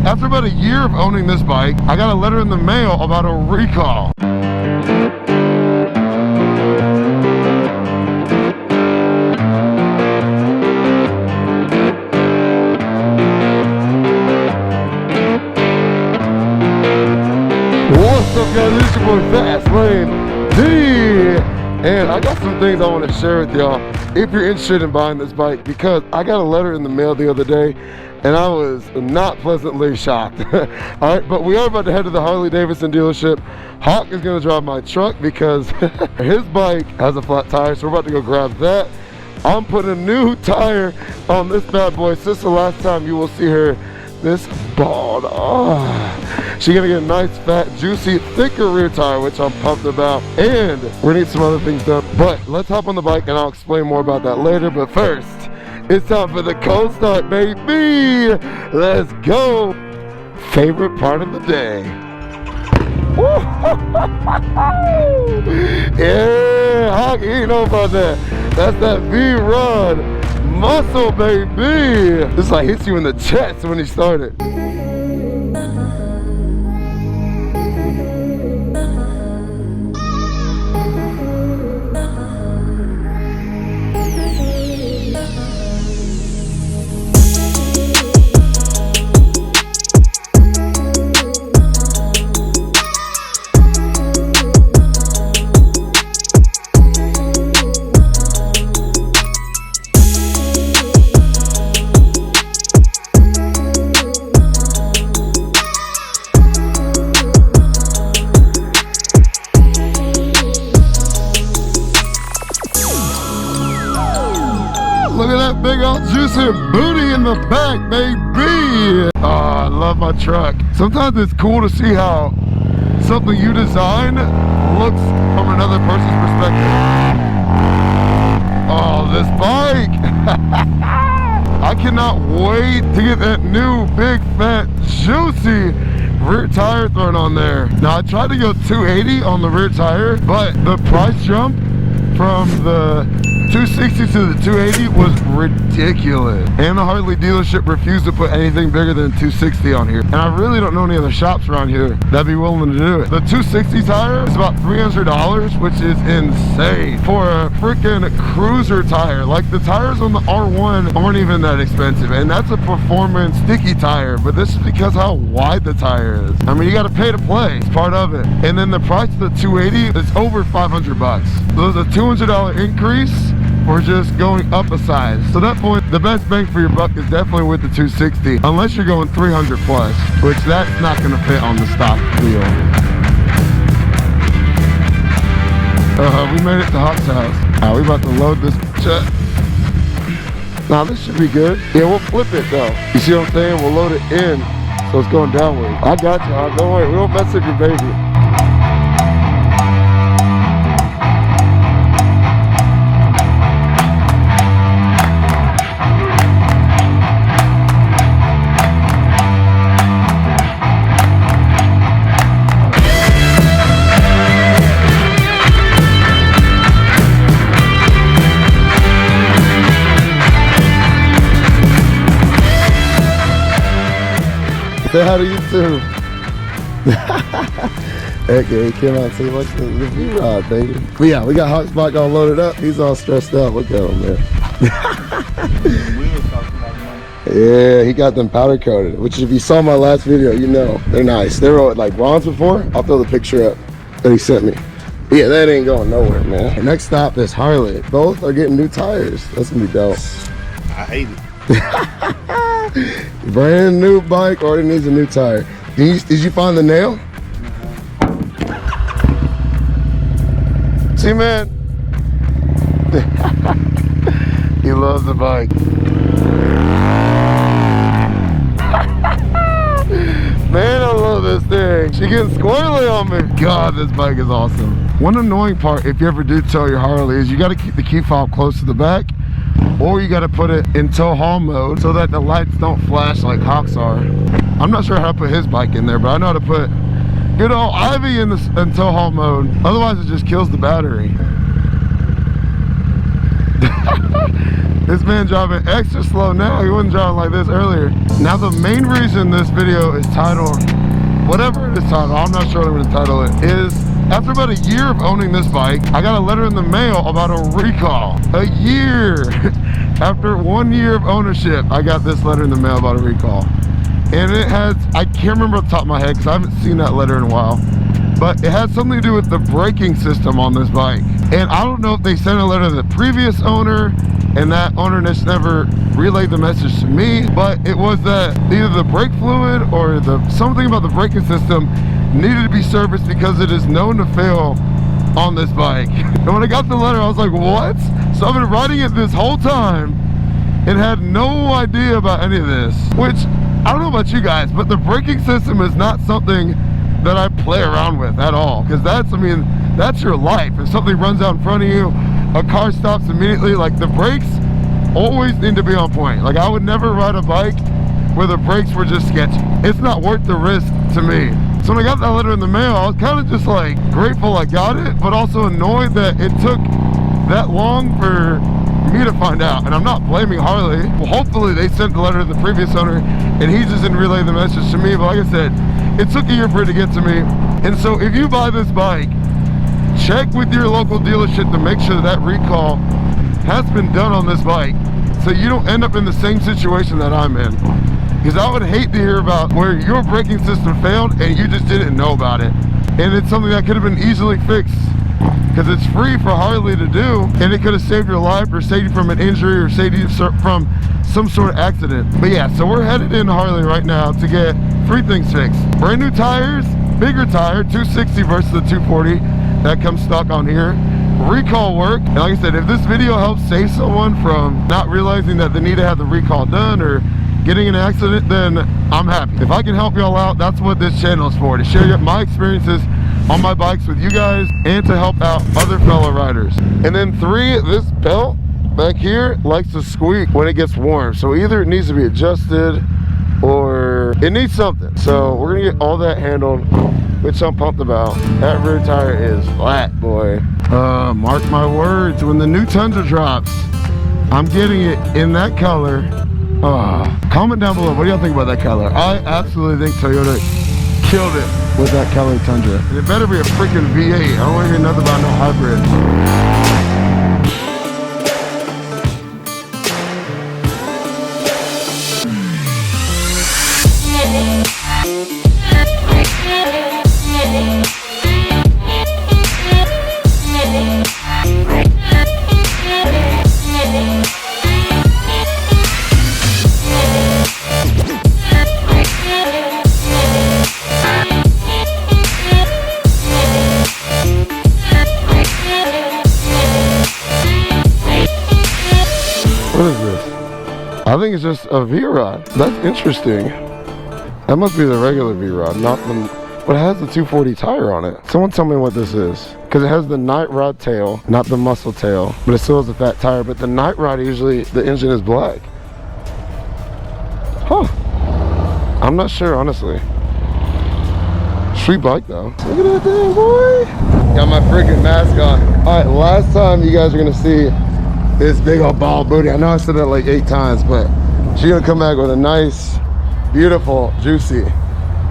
After about a year of owning this bike, I got a letter in the mail about a recall. What's up, guys? It's your boy FastLaneD, and I got some things I want to share with y'all if you're interested in buying this bike, because I got a letter in the mail the other day and I was not pleasantly shocked. Alright, but we are about to head to the Harley-Davidson dealership. Hawk is going to drive my truck because his bike has a flat tire, so we're about to go grab that. I'm putting a new tire on this bad boy. Since the last time you will see her, this bald. She's gonna get a nice, fat, juicy, thicker rear tire, which I'm pumped about. And we're gonna need some other things done. But let's hop on the bike and I'll explain more about that later. But first, it's time for the cold start, baby. Let's go. Favorite part of the day. Yeah, Hawk, you know about that. That's that V-Run muscle, baby. This like hits you in the chest when you start it. Look at that big old juicy booty in the back, baby. Oh, I love my truck. Sometimes it's cool to see how something you design looks from another person's perspective. Oh, this bike. I cannot wait to get that new big fat juicy rear tire thrown on there. Now I tried to go 280 on the rear tire, but the price jump from the 260 to the 280 was ridiculous, and the Harley dealership refused to put anything bigger than 260 on here, and I really don't know any other shops around here that'd be willing to do it. The 260 tire is about $300, which is insane for a freaking cruiser tire. Like, the tires on the R1 aren't even that expensive, and that's a performance sticky tire, but this is because how wide the tire is. I mean, you got to pay to play, it's part of it. And then the price of the 280 is over 500 bucks. So there's a $200 increase or just going up a size. So at that point, the best bang for your buck is definitely with the 260, unless you're going 300 plus, which that's not gonna fit on the stock wheel. We made it to Hawk's house. We about to load this truck. Now this should be good. Yeah, we'll flip it though. You see what I'm saying? We'll load it in, so it's going downward. I got you, Hawk. Don't worry, we won't mess up your baby. Say hi to YouTube. Okay, he came out and said, "What's the V-Rod, baby?" But yeah, we got Hawk's bike all loaded up. He's all stressed out. Look at him there. Yeah, he got them powder coated, which if you saw my last video, you know they're nice. They were like bronze before. I'll throw the picture up that he sent me. Yeah, that ain't going nowhere, man. Our next stop is Harley. Both are getting new tires. That's gonna be dope. I hate it. Brand new bike already needs a new tire. Did you find the nail? See, man, he loves the bike. Man, I love this thing. She getting squirrely on me. God, this bike is awesome. One annoying part, if you ever do tow your Harley, is you got to keep the key fob close to the back, or you got to put it in tow haul mode so that the lights don't flash like Hawk's are. I'm not sure how to put his bike in there, but I know how to put good old Ivy in tow haul mode. Otherwise, it just kills the battery. This man driving extra slow now. He wasn't driving like this earlier. Now the main reason this video is titled, whatever it is titled, I'm not sure what I'm going to title it, is after about a year of owning this bike, I got a letter in the mail about a recall. A year. After 1 year of ownership, I got this letter in the mail about a recall. And it has, I can't remember off the top of my head because I haven't seen that letter in a while, but it has something to do with the braking system on this bike. And I don't know if they sent a letter to the previous owner and that owner just never relayed the message to me, but it was that either the brake fluid or something about the braking system needed to be serviced because it is known to fail on this bike. And when I got the letter, I was like, what? So I've been riding it this whole time and had no idea about any of this, which I don't know about you guys, but the braking system is not something that I play around with at all, because that's, I mean, that's your life. If something runs out in front of you, a car stops immediately, like the brakes always need to be on point. Like I would never ride a bike where the brakes were just sketchy. It's not worth the risk to me. So when I got that letter in the mail, I was kind of just like grateful I got it, but also annoyed that it took that long for me to find out. And I'm not blaming Harley. Well, hopefully they sent the letter to the previous owner and he just didn't relay the message to me. But like I said, it took a year for it to get to me. And so if you buy this bike, check with your local dealership to make sure that recall has been done on this bike, so you don't end up in the same situation that I'm in. Because I would hate to hear about where your braking system failed and you just didn't know about it. And it's something that could have been easily fixed, because it's free for Harley to do, and it could have saved your life or saved you from an injury or saved you from some sort of accident. But yeah, so we're headed into Harley right now to get 3 things fixed. Brand new tires, bigger tire, 260 versus the 240 that comes stock on here. Recall work, and like I said, if this video helps save someone from not realizing that they need to have the recall done or getting in an accident, then I'm happy. If I can help y'all out, that's what this channel is for, to share my experiences on my bikes with you guys and to help out other fellow riders. And then 3, this belt back here likes to squeak when it gets warm, so either it needs to be adjusted or it needs something. So we're gonna get all that handled, which I'm pumped about. That rear tire is flat, boy. Mark my words, when the new Tundra drops, I'm getting it in that color. Comment down below, what do y'all think about that color? I absolutely think Toyota killed it with that color Tundra. And it better be a freaking V8. I don't want to hear nothing about no hybrid. What is this? I think it's just a V-rod. That's interesting. That must be the regular V-rod, not the... But it has the 240 tire on it. Someone tell me what this is. Because it has the night rod tail, not the muscle tail. But it still has a fat tire. But the night rod, usually the engine is black. Huh. I'm not sure, honestly. Sweet bike, though. Look at that thing, boy. Got my freaking mask on. All right, last time you guys are going to see this big old bald booty. I know I said that like 8 times, but she's gonna come back with a nice, beautiful, juicy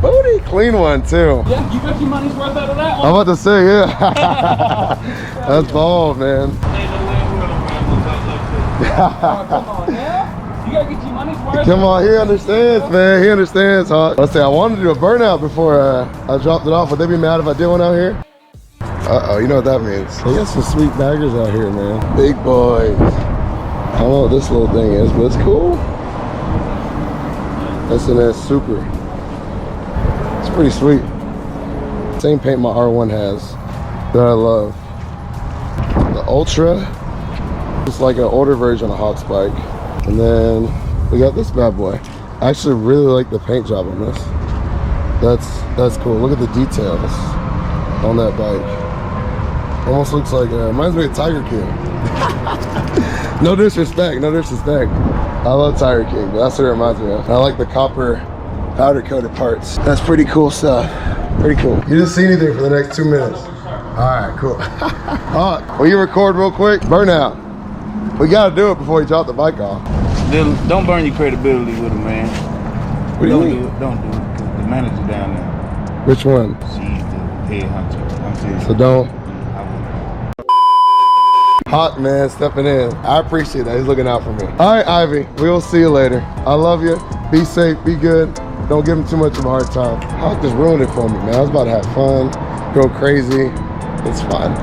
booty. Clean one too. Yeah, you got your money's worth out of that one. I'm about to say, yeah. That's bald, man. Come on, yeah? You gotta get your money's worth. Come on, he understands, man. He understands. Let's say I wanted to do a burnout before I dropped it off. Would they be mad if I did one out here? Uh-oh, you know what that means. They got some sweet baggers out here, man. Big boys. I don't know what this little thing is, but it's cool. S&S Super. It's pretty sweet. Same paint my R1 has that I love. The Ultra. It's like an older version of Hawk's bike. And then we got this bad boy. I actually really like the paint job on this. That's cool. Look at the details on that bike. Almost looks like, reminds me of Tiger King. No disrespect, no disrespect. I love Tiger King, but that's what it reminds me of. I like the copper powder coated parts. That's pretty cool stuff. Pretty cool. You didn't see anything for the next 2 minutes. All right, cool. Will you record real quick? Burnout. We gotta do it before you drop the bike off. Don't burn your credibility with him, man. What do you mean? Don't do it. 'Cause the manager down there, Which one? she's the head hunter. I'm serious. So don't. I wouldn't. Hot man stepping in. I appreciate that. He's looking out for me. All right, Ivy. We'll see you later. I love you. Be safe. Be good. Don't give him too much of a hard time. Hawk just ruined it for me, man. I was about to have fun, go crazy. It's fun.